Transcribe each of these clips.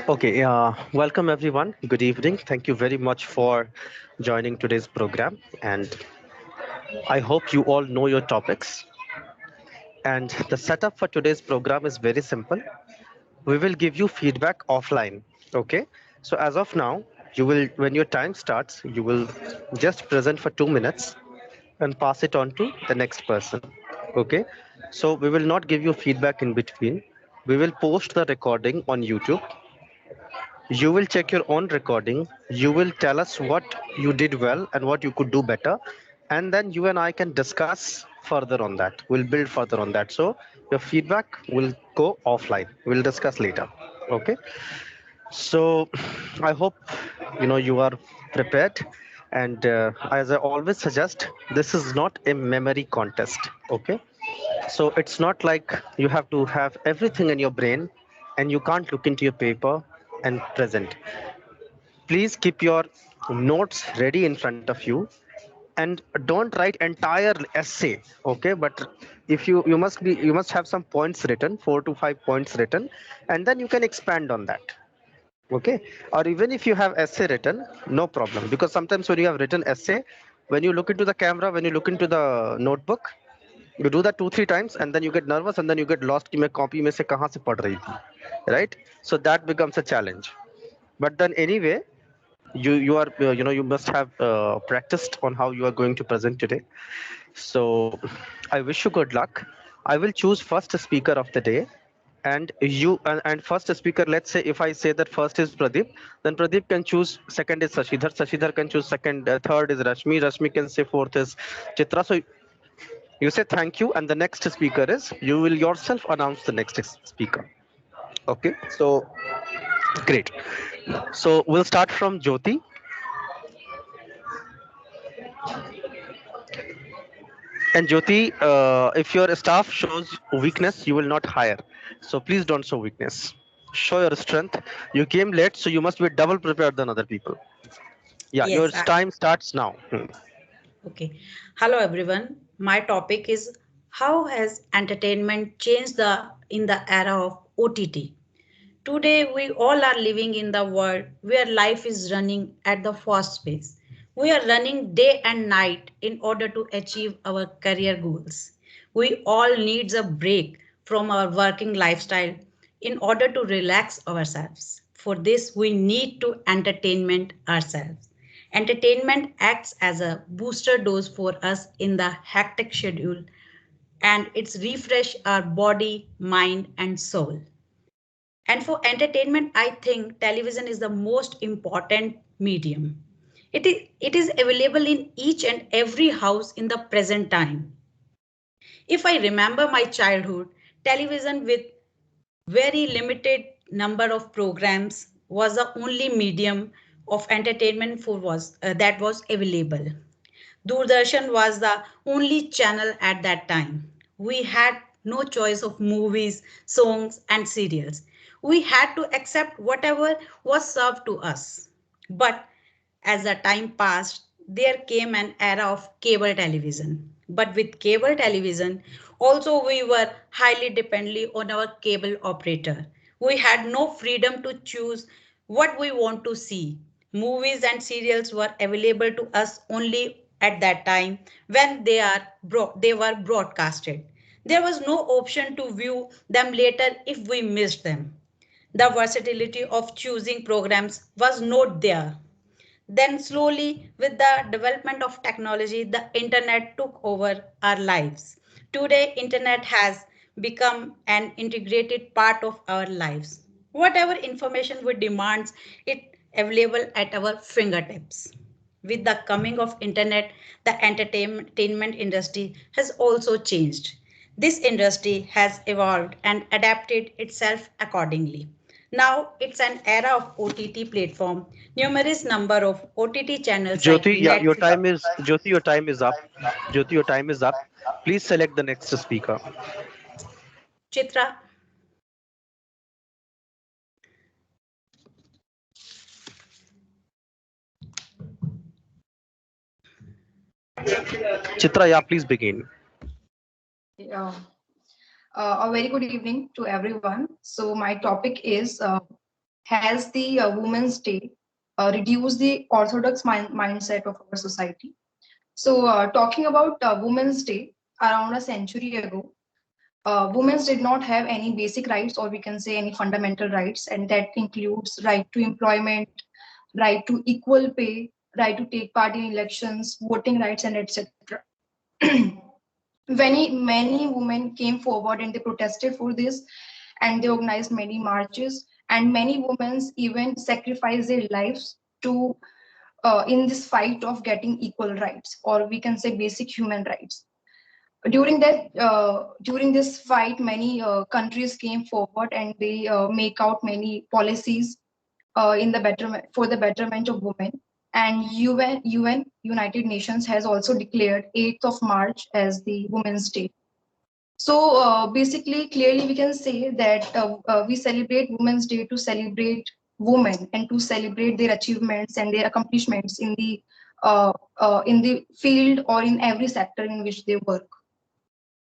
Okay, welcome everyone. Good evening. Thank you very much for joining today's program. And I hope you all know your topics. And the setup for today's program is very simple. We will give you feedback offline. Okay. So as of now, you will, when your time starts, you will just present for 2 minutes and pass it on to the next person. Okay. So we will not give you feedback in between. We will post the recording on YouTube. You will check your own recording. You will tell us what you did well and what you could do better. And then you and I can discuss further on that. We'll build further on that. So your feedback will go offline. We'll discuss later. Okay. So I hope you are prepared. And as I always suggest, this is not a memory contest. Okay. So it's not like you have to have everything in your brain and you can't look into your paper and present. Please keep your notes ready in front of you and don't write entire essay. Okay, but if you must have some points written, 4 to 5 points written, and then you can expand on that. Okay, or even if you have essay written, no problem, because sometimes when you have written essay, when you look into the camera, when you look into the notebook, you do that 2 3 times and then you get nervous and then you get lost कि मैं copy में से कहाँ से पढ़ रही थी, right? So that becomes a challenge. But then anyway, you are you must have practiced on how you are going to present today. So I wish you good luck. I will choose first speaker of the day, and first speaker, let's say if I say that first is Pradeep, then Pradeep can choose second is Shashidhar can choose second, third is Rashmi can say fourth is Chitra. So you say thank you, and the next speaker is, you will yourself announce the next speaker. Okay, so great. So we'll start from Jyoti. And Jyoti, if your staff shows weakness, you will not hire. So please don't show weakness. Show your strength. You came late, so you must be double prepared than other people. Yeah, your Yes, time starts now. okay. Hello everyone. My topic is how has entertainment changed in the era of OTT? Today we all are living in the world where life is running at the fast pace. We are running day and night in order to achieve our career goals. We all needs a break from our working lifestyle in order to relax ourselves. For this we need to entertainment ourselves. Entertainment acts as a booster dose for us in the hectic schedule, and it's refresh our body, mind and soul. And for entertainment, I think television is the most important medium. It is available in each and every house in the present time. If I remember my childhood, television with very limited number of programs was the only medium of entertainment that was available. Doordarshan was the only channel at that time. We had no choice of movies, songs, and serials. We had to accept whatever was served to us. But as the time passed, there came an era of cable television. But with cable television, also we were highly dependent on our cable operator. We had no freedom to choose what we want to see. Movies and serials were available to us only at that time when they were broadcasted. There was no option to view them later if we missed them. The versatility of choosing programs was not there. Then slowly, with the development of technology, the internet took over our lives. Today, internet has become an integrated part of our lives. Whatever information we demand, it available at our fingertips. With the coming of internet, the entertainment industry has also changed. This industry has evolved and adapted itself accordingly. Now it's an era of OTT platform. Numerous number of OTT channels like Jyoti, yeah, Netflix. Your time is up. Jyoti, your time is up. Please select the next speaker. Chitra, Chitra, yeah, please begin. Yeah. A very good evening to everyone. So my topic is has the Women's Day reduced the orthodox mindset of our society? So talking about Women's Day, around a century ago, women did not have any basic rights, or we can say any fundamental rights, and that includes right to employment, right to equal pay, right to take part in elections, voting rights, and etc. Many women came forward and they protested for this, and they organized many marches, and many women even sacrificed their lives to in this fight of getting equal rights, or we can say basic human rights. During this fight, many countries came forward and they make out many policies in the betterment for the betterment of women. And UN United Nations has also declared 8th of March as the Women's Day. So basically, clearly, we can say that we celebrate Women's Day to celebrate women and to celebrate their achievements and their accomplishments in the field or in every sector in which they work.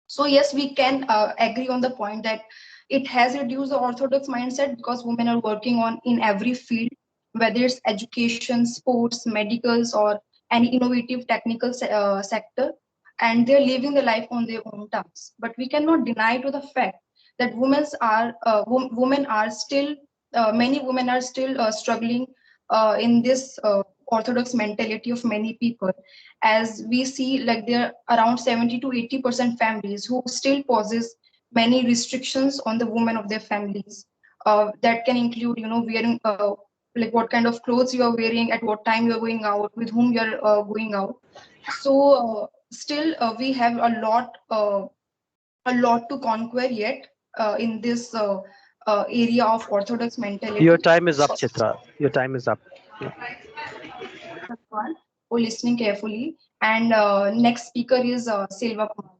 So yes, we can agree on the point that it has reduced the orthodox mindset because women are working on in every field, whether it's education, sports, medicals, or any innovative technical sector, and they're living the life on their own terms. But we cannot deny to the fact that women are still many women are still struggling in this orthodox mentality of many people, as we see like there are around 70 to 80% families who still poses many restrictions on the women of their families. That can include, wearing like what kind of clothes you are wearing, at what time you are going out, with whom you are going out. So still we have a lot to conquer yet in this area of orthodox Your mentality. time is up, Chitra. Your time is up. Yeah. Everyone for listening carefully. And next speaker is Silva Kumar.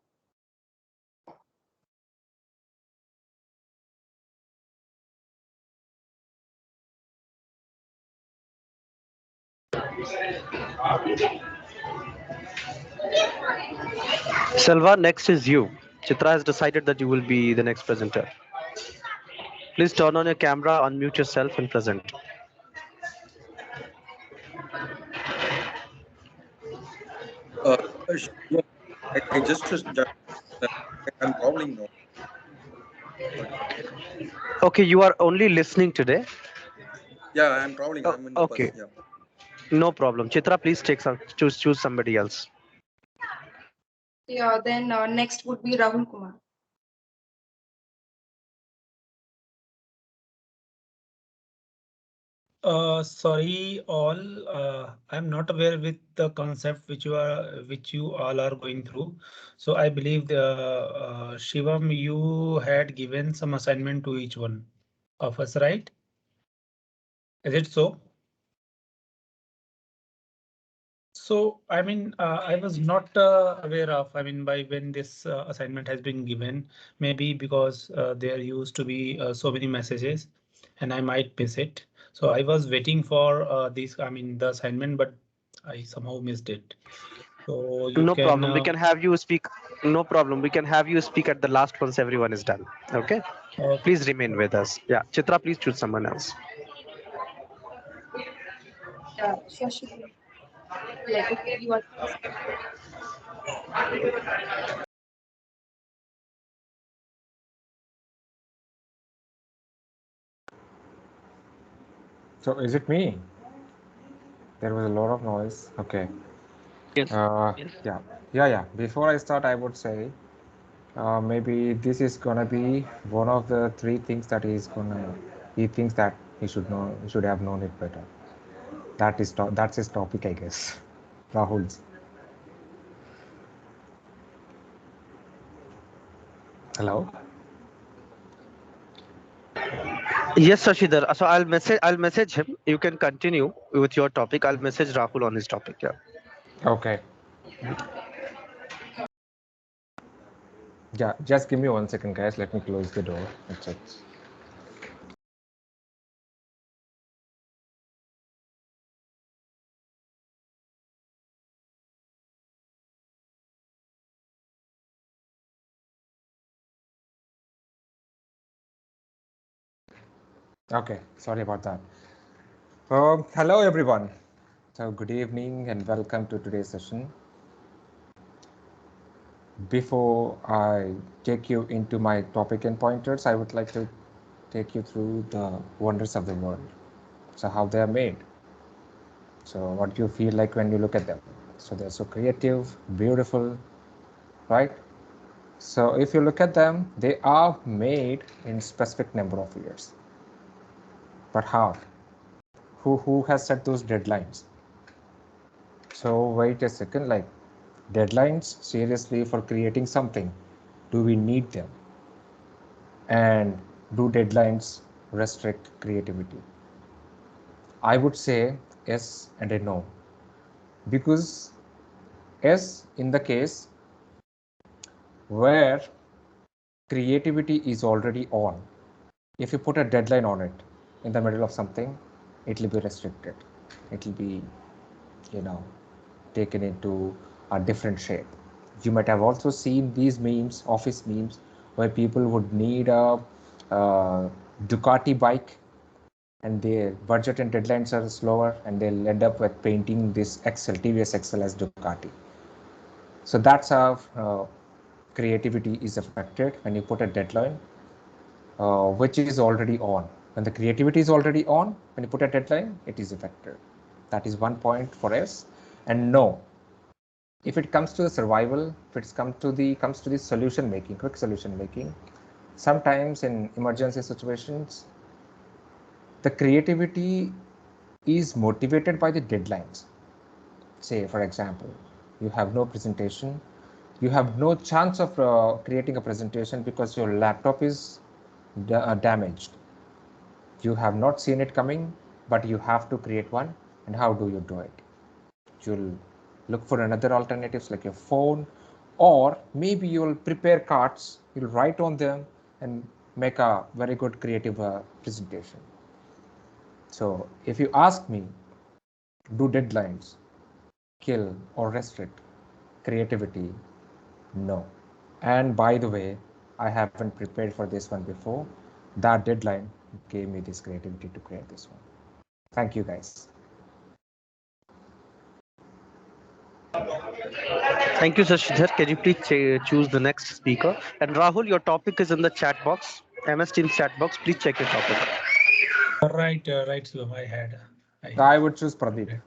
Selva, next is you. Chitra has decided that you will be the next presenter. Please turn on your camera, unmute yourself, and present. Uh, Shiva, I just joined. I'm traveling now. Sorry. Okay, you are only listening today. Yeah, I'm traveling. Oh, I'm in the bus. okay, Yeah. no problem. Chitra, please take some. Choose somebody else. Yeah, then next would be Rahul Kumar. Sorry, all. I'm not aware with the concept which you all are going through. So I believe Shivam, you had given some assignment to each one of us, right? Is it so? So, I mean, I was not aware of, I mean, by when this assignment has been given, maybe because there used to be so many messages and I might miss it. So I was waiting for this, I mean, the assignment, but I somehow missed it. So you No can, problem. We can have you speak. No problem. We can have you speak at the last once everyone is done. Okay. okay. Please remain with us. Yeah. Chitra, please choose someone else. Yeah, Shashi. Like, okay, you are. So is it me? There was a lot of noise. Okay. Yes. Uh, Yes. yeah, yeah. Before I start, I would say maybe this is gonna be one of the three things that he thinks that he should know, he should have known it better. That's his topic, I guess. Rahul's. Hello. Yes, Shashidhar. So I'll message him. You can continue with your topic. I'll message Rahul on his topic. Yeah. Okay. Yeah, just give me 1 second, guys. Let me close the door. That's it. Okay, sorry about that. Hello, everyone. So, good evening and welcome to today's session. Before I take you into my topic and pointers, I would like to take you through the wonders of the world. So, how they are made. So, what do you feel like when you look at them? So, they're so creative, beautiful, right? So, if you look at them, they are made in specific number of years. But how? Who has set those deadlines? So wait a second, like deadlines, seriously, for creating something, do we need them? And do deadlines restrict creativity? I would say yes and a no. Because yes, in the case where creativity is already on, if you put a deadline on it in the middle of something, it will be restricted. It will be, you know, taken into a different shape. You might have also seen these memes, office memes, where people would need a Ducati bike and their budget and deadlines are slower and they'll end up with painting this Excel, TVS Excel as Ducati. So that's how creativity is affected when you put a deadline, which is already on. When the creativity is already on, when you put a deadline, it is affected. That is one point for us. And no, if it comes to the survival, if it's comes to the solution making, quick solution making, sometimes in emergency situations, the creativity is motivated by the deadlines. Say, for example, you have no presentation, you have no chance of creating a presentation because your laptop is damaged. You have not seen it coming, but you have to create one. And how do you do it? You'll look for another alternatives like your phone, or maybe you'll prepare cards, you'll write on them and make a very good creative presentation. So if you ask me, do deadlines kill or restrict creativity? No. And by the way, I haven't prepared for this one before. That deadline gave me this creativity to create this one. Thank you, guys. Thank you, Shashidhar. Can you please choose the next speaker? And Rahul, your topic is in the chat box, MS Teams chat box. Please check your topic. Right, Shivam, I I would choose Pradeep. okay.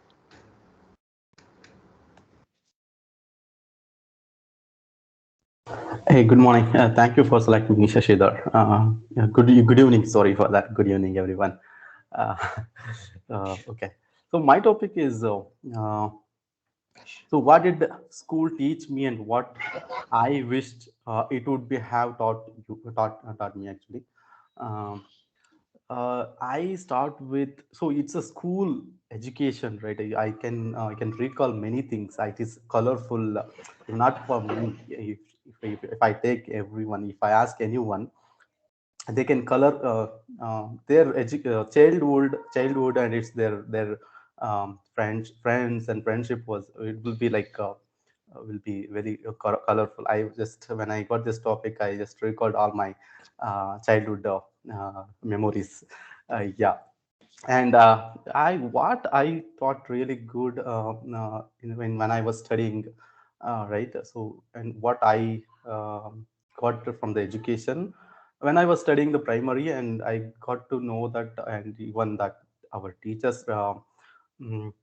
Hey, good morning. Thank you for selecting me, Shashidhar. Yeah, good evening. Sorry for that. Good evening, everyone. Uh, okay. So my topic is uh, so what did school teach me and what I wished it would be have taught me actually. Um, I start with so it's a school education, right? I can recall many things. It is colorful, not for me. If I take everyone, if I ask anyone, they can color their childhood, and it's their friends and friendship was it will be like. Will be very colorful. I just when I got this topic, I just recalled all my childhood memories. Yeah, and I what I thought really good when I was studying, right? So and what I got from the education when I was studying the primary, and I got to know that, and even that our teachers. Mm,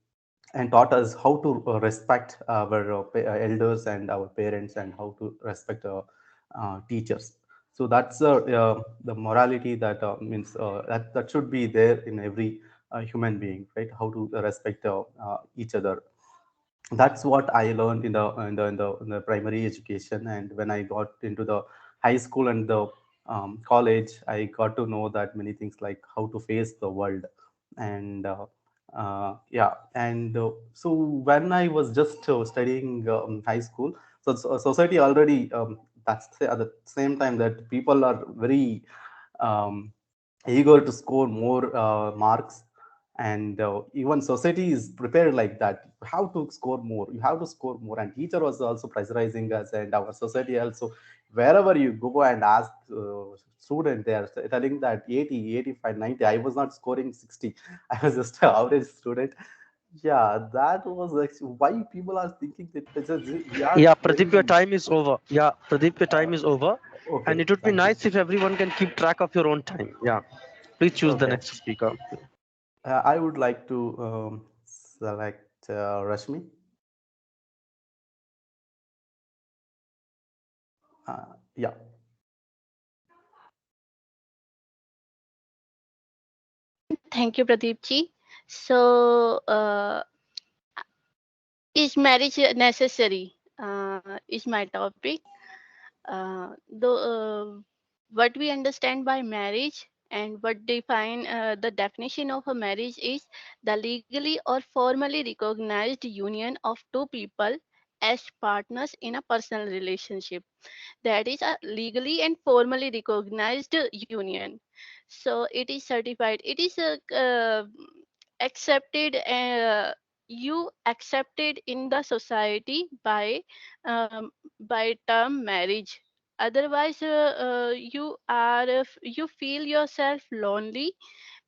and taught us how to respect our elders and our parents, and how to respect teachers. So that's the morality that means that should be there in every human being, right? How to respect each other. That's what I learned in the primary education. And when I got into the high school and the college, I got to know that many things, like how to face the world. And yeah, and so when I was just studying high school, so society already at the same time that people are very um, eager to score more marks, and even society is prepared like that. You have to score more, you have to score more, and teacher was also pressurizing us, and our society also. Wherever you go and ask student, they are telling that 80, 85, 90. I was not scoring 60. I was just an average student. Yeah, that was actually why people are thinking that we are Yeah, Pradeep, your very time is over. Yeah, Pradeep, your time is over. And okay. it would be Thank you. nice if everyone can keep track of your own time. Yeah. Please choose the Okay, next speaker. I would like to select Rashmi. Yeah. Thank you, Pradeep ji. So, is marriage necessary? Is my topic. Though, what we understand by marriage and what define the definition of a marriage is the legally or formally recognized union of two people as partners in a personal relationship. That is a legally and formally recognized union. So it is certified, it is accepted, you accepted in the society by term marriage. Otherwise you are you feel yourself lonely,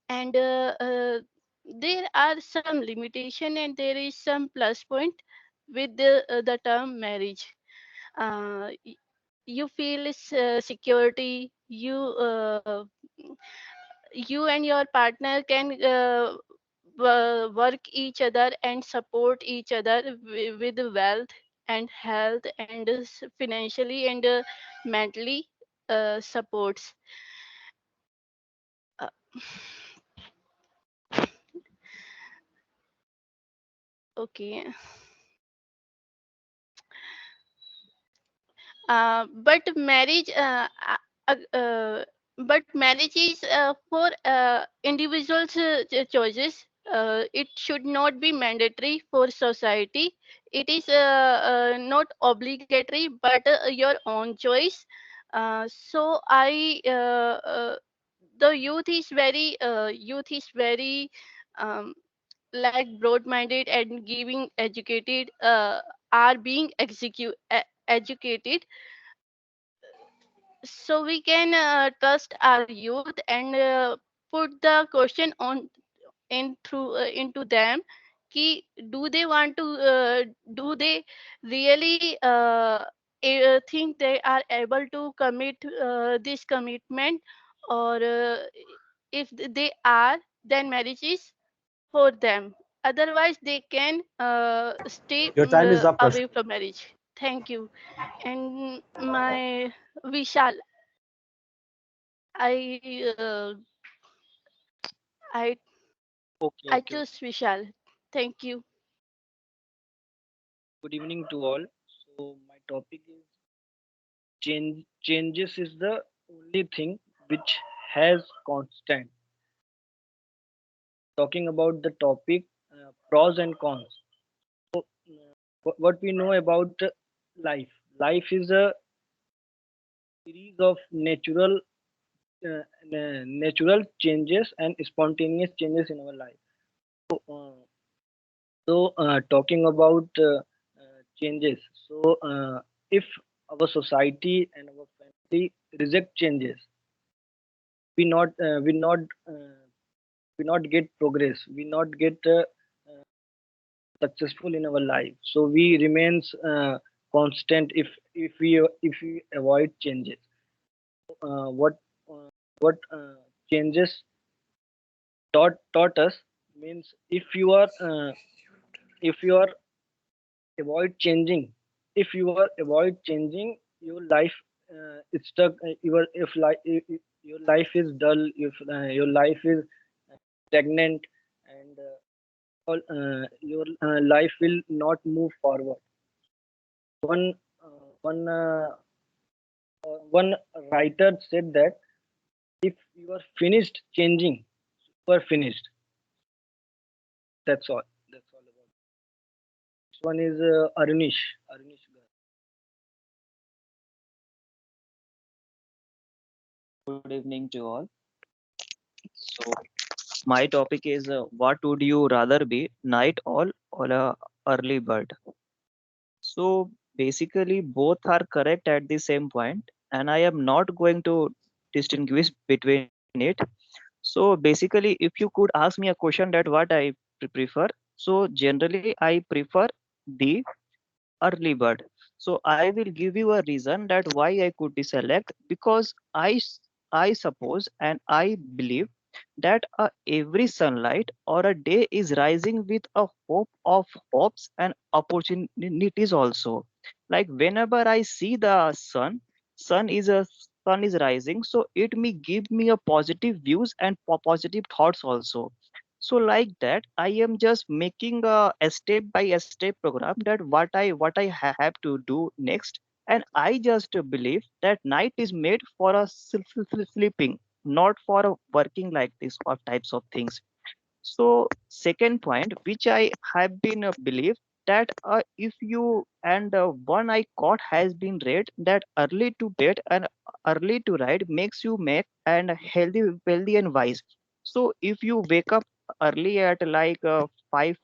and there are some limitation and there is some plus point with the term marriage. You feel security, you and your partner can work each other and support each other with wealth and health and financially and mentally supports. uh, okay. But marriage but marriage is for individuals choices. It should not be mandatory for society. It is not obligatory but your own choice. So I the youth is very um, like broad minded and giving educated, are being educated. So we can trust our youth and put the question on in through into them, ki do they want to do they really think they are able to commit this commitment, or if they are, then marriage is for them. Otherwise they can stay Your time is up, Rashmi. away from marriage. Thank you. And my Vishal, I I Okay, I okay, okay. choose Vishal. Thank you. Good evening to all. So my topic is changes is the only thing which has constant. Talking about the topic, pros and cons. So what we know about life. Life is a series of natural changes and spontaneous changes in our life. So, talking about changes. So, if our society and our family reject changes, we not we not we not get progress. We not get successful in our life. So we remains constant if we avoid changes. What what changes taught us means if you are avoid changing, if you are avoid changing, your life is stuck. Your if life your life is dull, if your life is stagnant, and your life will not move forward. One uh, one uh, one writer said that if you are finished changing, you are finished. That's all about it. This one is Arunish Gar. Good evening to all. So, my topic is what would you rather be, night owl or a early bird? So basically, both are correct at the same point, and I am not going to distinguish between it. So basically, if you could ask me a question that what I prefer, so generally I prefer the early bird. So I will give you a reason that why I could deselect, because I suppose and I believe that every sunlight or a day is rising with a hope of hopes and opportunities also. Like whenever I see the sun is a sun is rising, so it may give me a positive views and positive thoughts also. So like that I am just making a step by a step program that what I have to do next. And I just believe that night is made for a sleeping, not for a working like this or types of things. So second point, which I have been believed that if you and one I caught has been read that early to bed and early to ride makes you make and healthy, wealthy and wise. So if you wake up early at like 5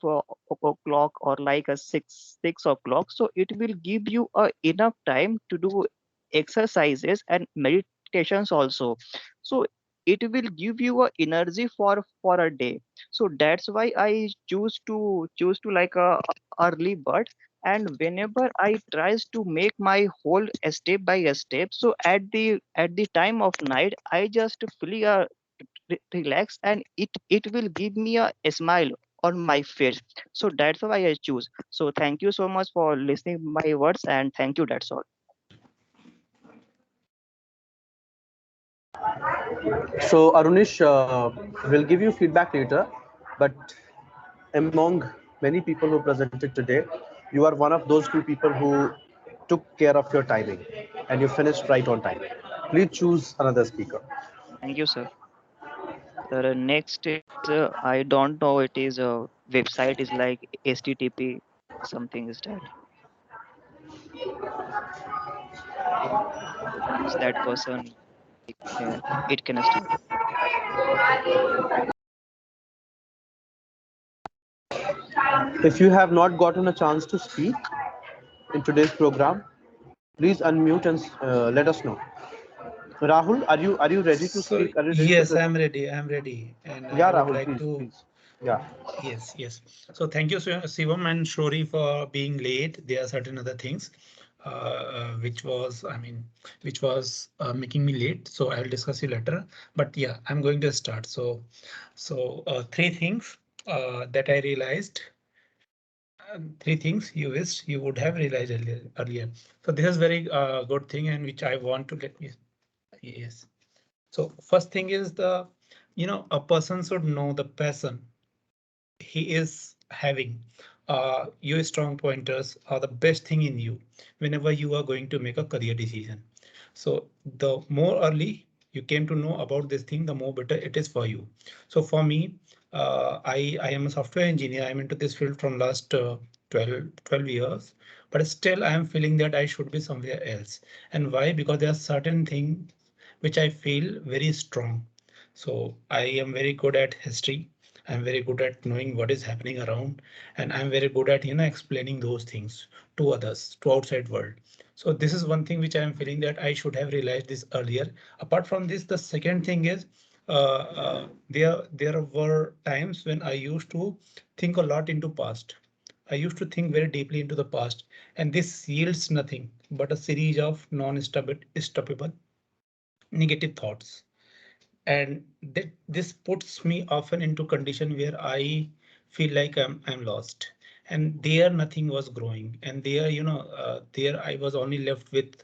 o'clock or like a six o'clock, so it will give you enough time to do exercises and meditations also. So it will give you a energy for a day. So that's why I choose to like a early bird. And whenever I tries to make my whole step by a step, so at the time of night I just feel relax, and it will give me a smile on my face. So that's why I choose. So thank you so much for listening my words, and thank you, that's all. So, Arunish, will give you feedback later, but among many people who presented today, you are one of those few people who took care of your timing and you finished right on time. Please choose another speaker. Thank you, sir. The next is I don't know, it is a website is like http something is that. Is that person, uh, it can start. If you have not gotten a chance to speak in today's program, please unmute and let us know. Rahul, are you ready to So speak? Are you ready to yes, present? I'm ready, and I Yeah, would Rahul, like please, to. please. Yeah. Yes, yes. So thank you, Shivam and Shori, for being late. There are certain other things, which was, which was making me late. So I'll discuss it later. But yeah, I'm going to start. So three things that I realized. Three things you wished you would have realized earlier. So this is very good thing, and which I want to let me. Yes. So first thing is a person should know the passion he is having. Your strong pointers are the best thing in you whenever you are going to make a career decision. So the more early you came to know about this thing, the more better it is for you. So for me, I am a software engineer. I'm into this field from last 12 years, but still I am feeling that I should be somewhere else. And why? Because there are certain things which I feel very strong. So I am very good at history. I'm very good at knowing what is happening around, and I'm very good at explaining those things to others, to outside world. So this is one thing which I am feeling that I should have realized this earlier. Apart from this, the second thing is there were times when I used to think a lot into past. I used to think very deeply into the past, and this yields nothing but a series of non-stoppable negative thoughts. And this puts me often into condition where I feel like I'm lost, and there nothing was growing, and there there I was only left with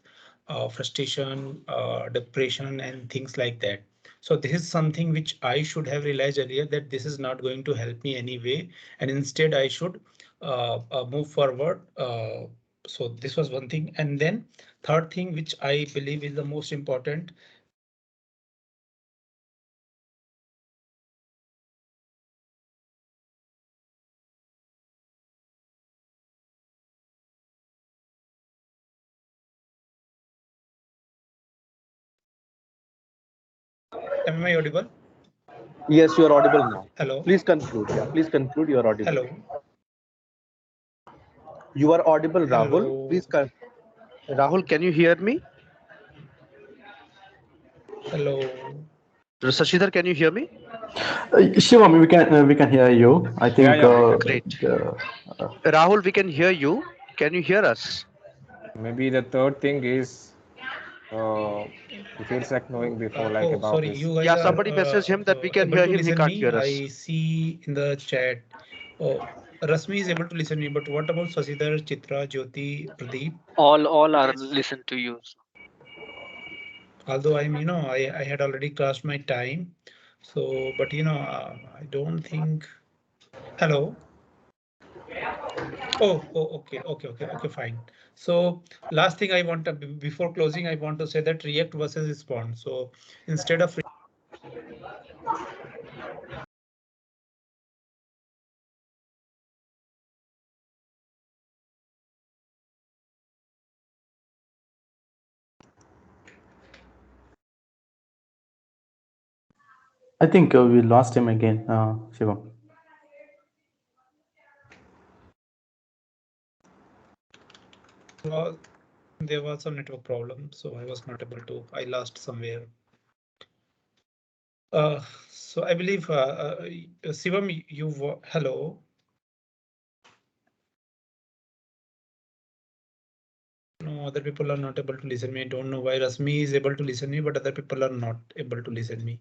frustration, depression and things like that. So this is something which I should have realized earlier, that this is not going to help me anyway, and instead I should move forward. So this was one thing, and then third thing which I believe is the most important. Am I audible? Yes, you are audible now. Hello. Please conclude. Yeah, please conclude. You are audible. Hello. You are audible, Rahul. Hello. Please, Rahul, can you hear me? Hello. Sashidhar, can you hear me? Shivam, we can hear you. I think. Yeah, we can. Great. Uh, Rahul, we can hear you. Can you hear us? Maybe the third thing is he feels like knowing before, like Oh, about sorry, his. you guys Yeah, are somebody messaged him that we can able hear to him. He listen can't me. hear us. I see in the chat. Oh, Rasmi is able to listen me, but what about Sasidhar, Chitra, Jyoti, Pradeep? All are listen to you. Although I had already crossed my time. So, but I don't think. Hello. Okay, fine. So last thing I want to, before closing, I want to say that React versus Respond. So instead of I think we lost him again, Shivam. there was some network problem, so I was not able to. I lost somewhere. So I believe Shivam, hello. No, other people are not able to listen me. I don't know why Rasmi is able to listen me, but other people are not able to listen me.